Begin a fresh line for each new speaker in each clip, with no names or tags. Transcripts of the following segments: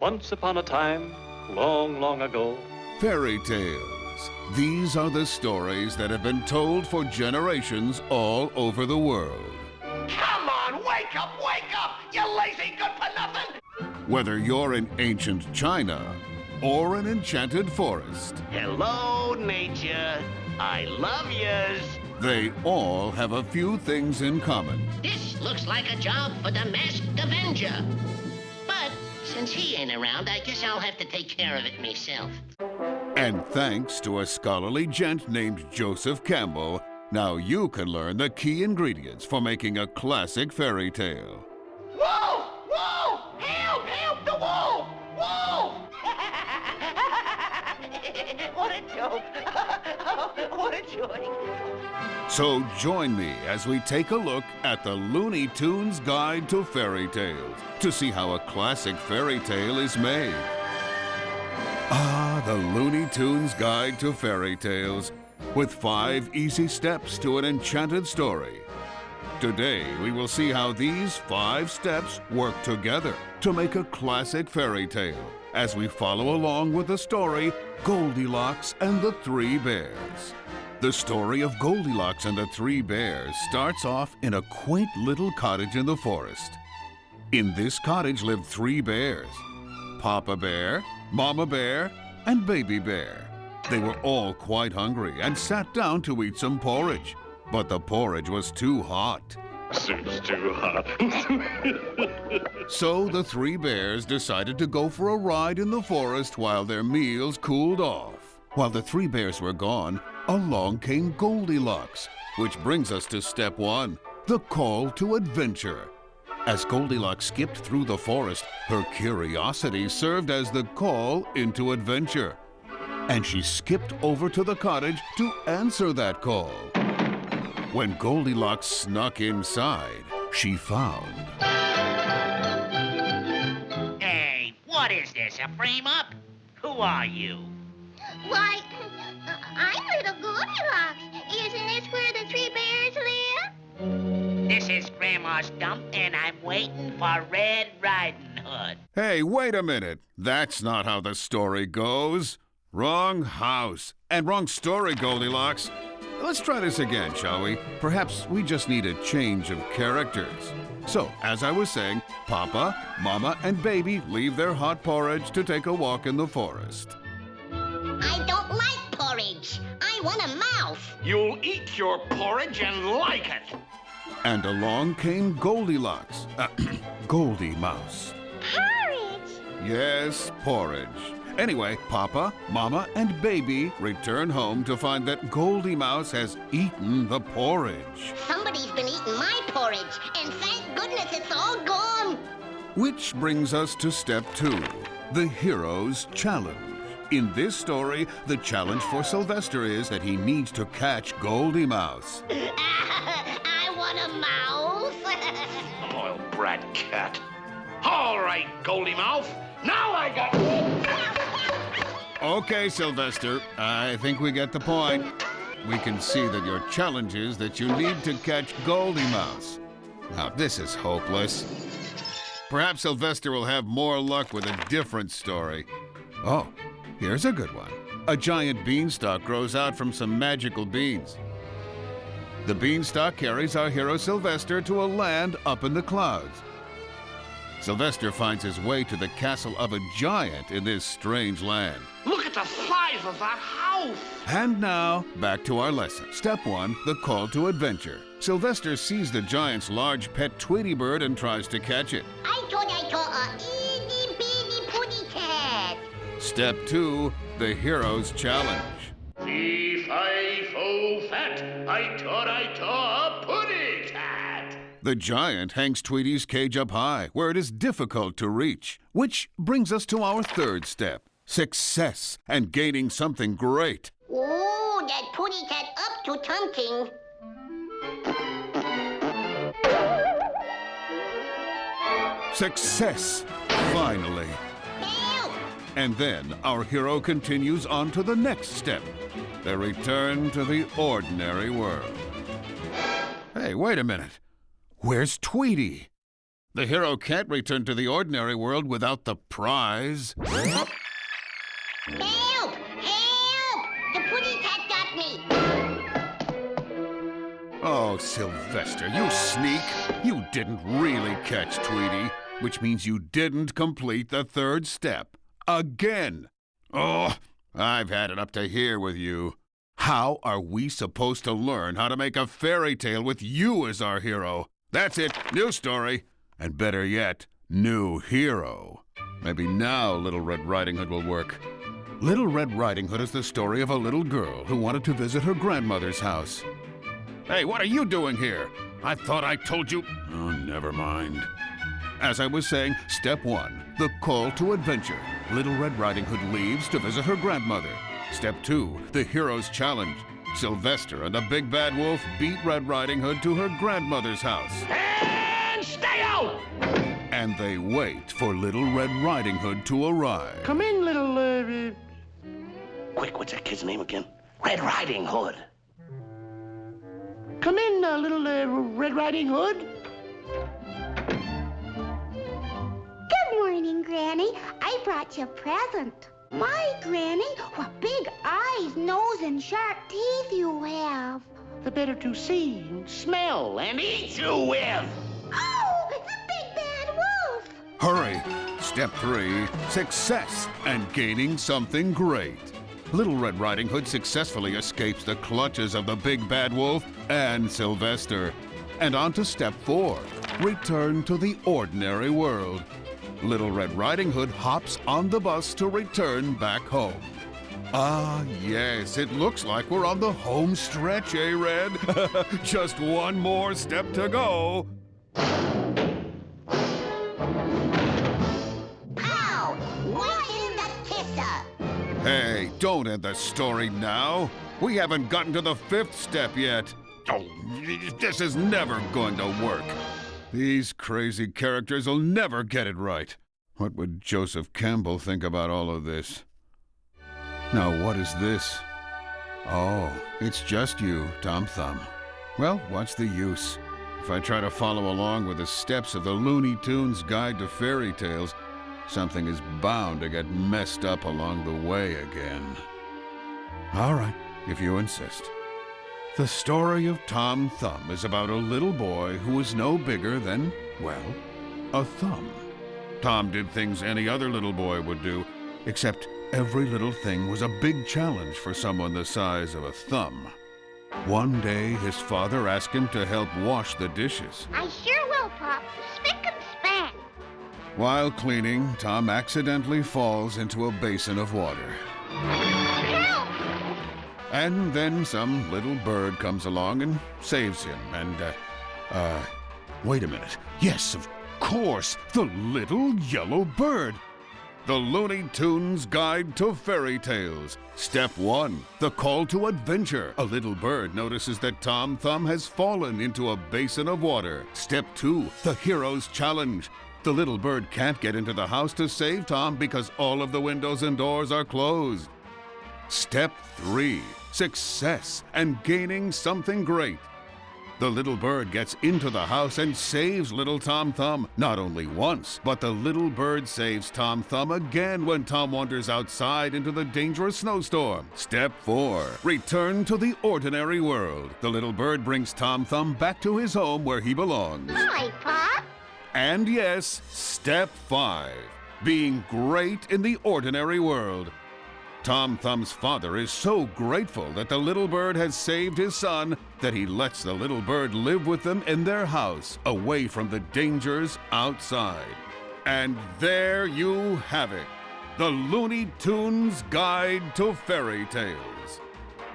Once upon a time, long, long ago.
Fairy tales. These are the stories that have been told for generations all over the world.
Come on, wake up, you lazy good-for-nothing!
Whether you're in ancient China or an enchanted forest.
Hello, nature. I love yous.
They all have a few things in common.
This looks like a job for the Masked Avenger. But since he ain't around, I guess I'll have to take care of it myself.
And thanks to a scholarly gent named Joseph Campbell, now you can learn the key ingredients for making a classic fairy tale.
Whoa! Whoa! Help! Help! The wall! Whoa! What a joke! What a joy!
So join me as we take a look at the Looney Tunes Guide to Fairy Tales to see how a classic fairy tale is made. Ah, the Looney Tunes Guide to Fairy Tales, with 5 easy steps to an enchanted story. Today, we will see how these 5 steps work together to make a classic fairy tale as we follow along with the story Goldilocks and the 3 Bears. The story of Goldilocks and the 3 Bears starts off in a quaint little cottage in the forest. In this cottage lived 3 bears: Papa Bear, Mama Bear, and Baby Bear. They were all quite hungry and sat down to eat some porridge, but the porridge was too hot.
Soup's too hot.
So the 3 bears decided to go for a ride in the forest while their meals cooled off. While the 3 bears were gone, along came Goldilocks, which brings us to step 1, the call to adventure. As Goldilocks skipped through the forest, her curiosity served as the call into adventure. And she skipped over to the cottage to answer that call. When Goldilocks snuck inside, she found...
Hey, what is this, a frame-up? Who are you?
Why, I'm little Goldilocks. Isn't this where the 3 bears live?
This is Grandma's dump, and I'm waiting for Red Riding Hood.
Hey, wait a minute. That's not how the story goes. Wrong house. And wrong story, Goldilocks. Let's try this again, shall we? Perhaps we just need a change of characters. So, as I was saying, Papa, Mama, and Baby leave their hot porridge to take a walk in the forest.
I don't like porridge. I want a mouse.
You'll eat your porridge and like it.
And along came Goldilocks. Goldie Mouse.
Porridge?
Yes, porridge. Anyway, Papa, Mama, and Baby return home to find that Goldie Mouse has eaten the porridge.
Somebody's been eating my porridge, and thank goodness it's all gone.
Which brings us to step 2, the hero's challenge. In this story, the challenge for Sylvester is that he needs to catch Goldie Mouse.
I want a mouse.
Spoiled brat cat. All right, Goldie Mouth. Now I got...
Okay, Sylvester, I think we get the point. We can see that your challenge is that you need to catch Goldie Mouse. Now, this is hopeless. Perhaps Sylvester will have more luck with a different story. Oh, here's a good one. A giant beanstalk grows out from some magical beans. The beanstalk carries our hero Sylvester to a land up in the clouds. Sylvester finds his way to the castle of a giant in this strange land.
Look at the size of that house.
And now, back to our lesson. Step 1, the call to adventure. Sylvester sees the giant's large pet Tweety bird and tries to catch it.
I thought a itty-bitty putty cat.
Step 2, the hero's challenge.
Fee-fi-fo-fat, I thought a putty cat.
The giant hangs Tweety's cage up high, where it is difficult to reach. Which brings us to our 3rd step, success and gaining something great.
Oh, that putty cat up to something.
Success, finally.
Help!
And then our hero continues on to the next step, the return to the ordinary world. Hey, wait a minute. Where's Tweety? The hero can't return to the ordinary world without the prize.
Help! Help! The pudding cat got me!
Oh, Sylvester, you sneak. You didn't really catch Tweety, which means you didn't complete the third step. Again. Oh, I've had it up to here with you. How are we supposed to learn how to make a fairy tale with you as our hero? That's it. New story. And better yet, new hero. Maybe now Little Red Riding Hood will work. Little Red Riding Hood is the story of a little girl who wanted to visit her grandmother's house. Hey, what are you doing here? I thought I told you... Oh, never mind. As I was saying, step 1, the call to adventure. Little Red Riding Hood leaves to visit her grandmother. Step 2, the hero's challenge. Sylvester and the big bad wolf beat Red Riding Hood to her grandmother's house.
And stay out!
And they wait for Little Red Riding Hood to arrive.
Come in, little, Quick, what's that kid's name again? Red Riding Hood. Come in, little Red Riding Hood.
Good morning, Granny. I brought you a present. My, Granny, what big eyes, nose, and sharp teeth you have.
The better to see, and smell, and eat you with.
Oh, the big bad wolf!
Hurry! Step 3, success and gaining something great. Little Red Riding Hood successfully escapes the clutches of the big bad wolf and Sylvester. And on to step 4, return to the ordinary world. Little Red Riding Hood hops on the bus to return back home. Ah, yes, it looks like we're on the home stretch, eh, Red? Just one more step to go.
Ow! Right in the kisser!
Hey, don't end the story now. We haven't gotten to the 5th step yet. Oh, this is never going to work. These crazy characters will never get it right. What would Joseph Campbell think about all of this? Now, what is this? Oh, it's just you, Tom Thumb. Well, what's the use? If I try to follow along with the steps of the Looney Tunes Guide to Fairy Tales, something is bound to get messed up along the way again. All right, if you insist. The story of Tom Thumb is about a little boy who was no bigger than, well, a thumb. Tom did things any other little boy would do, except every little thing was a big challenge for someone the size of a thumb. One day, his father asked him to help wash the dishes.
I sure will, Pop. Spick and span.
While cleaning, Tom accidentally falls into a basin of water.
Help!
And then some little bird comes along and saves him. And, wait a minute. Yes, of course, the little yellow bird. The Looney Tunes Guide to Fairy Tales. Step 1, the call to adventure. A little bird notices that Tom Thumb has fallen into a basin of water. Step 2, the hero's challenge. The little bird can't get into the house to save Tom because all of the windows and doors are closed. Step 3, success and gaining something great. The little bird gets into the house and saves little Tom Thumb. Not only once, but the little bird saves Tom Thumb again when Tom wanders outside into the dangerous snowstorm. Step 4, return to the ordinary world. The little bird brings Tom Thumb back to his home where he belongs.
Hi, Pop.
And yes, step 5, being great in the ordinary world. Tom Thumb's father is so grateful that the little bird has saved his son that he lets the little bird live with them in their house, away from the dangers outside. And there you have it, the Looney Tunes Guide to Fairy Tales.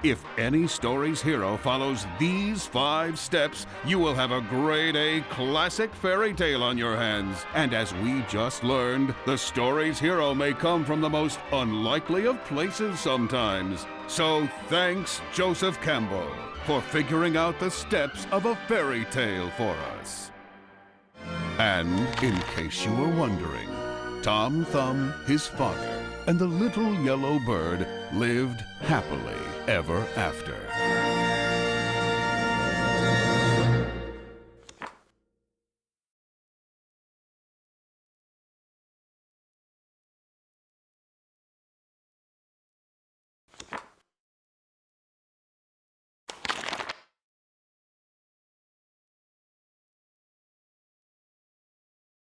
If any story's hero follows these 5 steps, you will have a grade A classic fairy tale on your hands. And as we just learned, the story's hero may come from the most unlikely of places sometimes. So thanks, Joseph Campbell, for figuring out the steps of a fairy tale for us. And in case you were wondering, Tom Thumb, his father, and the little yellow bird lived happily ever after.